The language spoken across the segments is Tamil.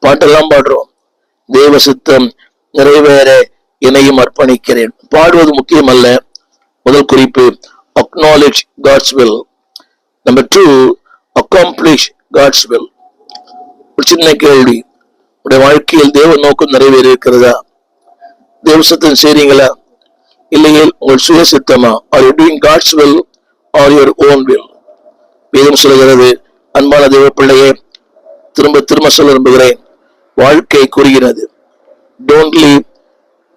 பாட்டெல்லாம் பாடுறோம். தேவ சித்தம் நிறைவேற என்னையும் அர்ப்பணிக்கிறேன். பாடுவது முக்கியம் அல்ல. முதல் குறிப்பு acknowledge God's will. Number 2, accomplish God's will. ஒரு சின்ன கேள்வி, உடைய வாழ்க்கையில் தேவ நோக்கம் நிறைவேறி இருக்கிறதா? தேவ சித்தம் செய்றீங்களா? இல்லையே உங்கள் சுய சித்தமா? Are you doing God's will or your own will? வேதம் சொல்கிறது, அன்பான தேவ பிள்ளையே, திரும்ப திரும்ப சொல்ல விரும்புகிறேன், வாழ்க்கை குறுகினது. Don't live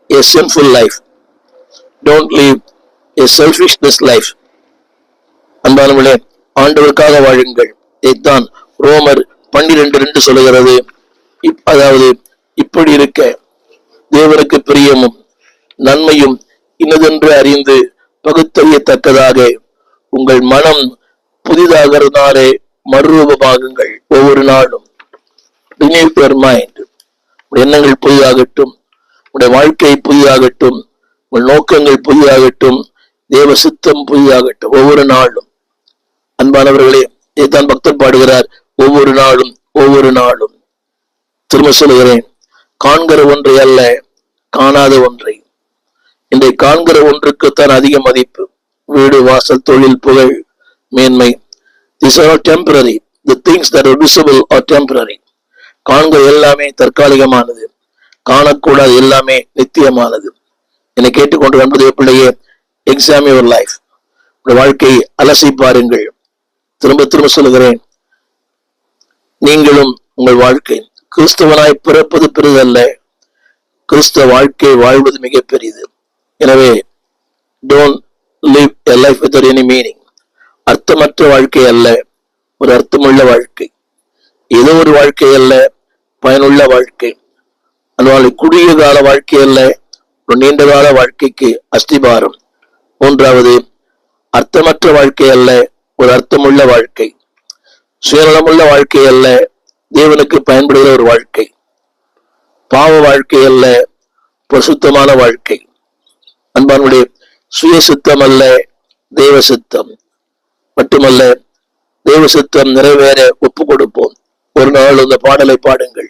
a sinful life. Don't live a selfishness life. அன்பானவர்களே, ஆண்டவருக்காக வாழுங்கள். இதைத்தான் ரோமர் 12:2 சொல்லுகிறது. அதாவது, இப்படி இருக்க தேவனுக்கு பிரியமும் நன்மையும் இன்னதென்று அறிந்து பகுத்தறியத்தக்கதாக உங்கள் மனம் புதிதாகிறதுனாலே மறுரூபமாகுங்கள். ஒவ்வொரு நாளும் renew your mind. எண்ணங்கள் புதிதாகட்டும், உடைய வாழ்க்கை புதிதாகட்டும், உங்கள் நோக்கங்கள் புதிதாகட்டும், தேவ சித்தம் புதிதாகட்டும் ஒவ்வொரு நாளும். அன்பானவர்களே, இதைத்தான் பக்தர் பாடுகிறார், ஒவ்வொரு நாளும் ஒவ்வொரு நாளும். திரும்ப சொல்லுகிறேன், காண்கிற ஒன்றை அல்ல, காணாத ஒன்றை. இன்றை காண்கிற ஒன்றுக்குத்தான் அதிக மதிப்பு. வீடு, வாசல், தொழில், புகழ், மேன்மை. These are all temporary. The things that are visible are temporary. காண்கிற எல்லாமே தற்காலிகமானது, காணக்கூடாது எல்லாமே நித்தியமானது. என்னை கேட்டுக்கொண்டு என்பது பிள்ளையே, எக்ஸாம் யுவர் லைஃப். வாழ்க்கையை அலசி பாருங்கள். திரும்ப திரும்ப சொல்லுகிறேன், நீங்களும் உங்கள் வாழ்க்கை கிறிஸ்தவனாய் பிறப்பது பெரிதல்ல, கிறிஸ்தவ வாழ்க்கை வாழ்வது மிக பெரிது. எனவே don't live a life without any meaning. அர்த்தமற்ற வாழ்க்கை அல்ல, ஒரு அர்த்தமுள்ள வாழ்க்கை. ஏதோ ஒரு வாழ்க்கை அல்ல, பயனுள்ள வாழ்க்கை. அதனால குறுகிய கால வாழ்க்கை அல்ல, ஒரு நீண்ட கால வாழ்க்கைக்கு அஸ்திபாரம். மூன்றாவது, அர்த்தமற்ற வாழ்க்கை அல்ல, ஒரு அர்த்தமுள்ள வாழ்க்கை. சுயநலமுள்ள வாழ்க்கை அல்ல, தேவனுக்கு பயன்படுகிற ஒரு வாழ்க்கை. பாவ வாழ்க்கை அல்ல, பரிசுத்தமான வாழ்க்கை. அன்பானுடைய சுய சித்தம் அல்ல, தேவ சித்தம். மட்டுமல்ல, தேவ சித்தம் நிறைவேற ஒப்பு கொடுப்போம். ஒரு நாள் இந்த பாடலை பாடுங்கள்.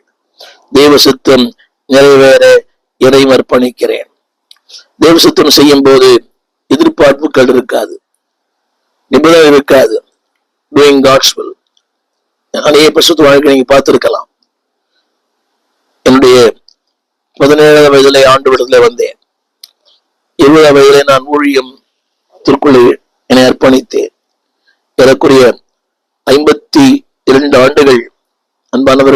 தேவ சித்தம் நிறைவேற எதையும் அர்ப்பணிக்கிறேன். தேவ சித்தம் செய்யும் போது எதிர்பார்ப்புகள் இருக்காது, நிபுணர் இருக்காது. Doing God's will. அநேக பரிசுத்த வாழ்க்கை நீங்க பார்த்திருக்கலாம். என்னுடைய 17 வயதிலே ஆண்டு விடத்துல வந்தேன். 20 வயதிலே நான் ஊழியம் திருக்குள்ளே என்னை அர்ப்பணித்தேன். ஏறக்குறைய 52 ஆண்டுகள் அன்பானவர்கள்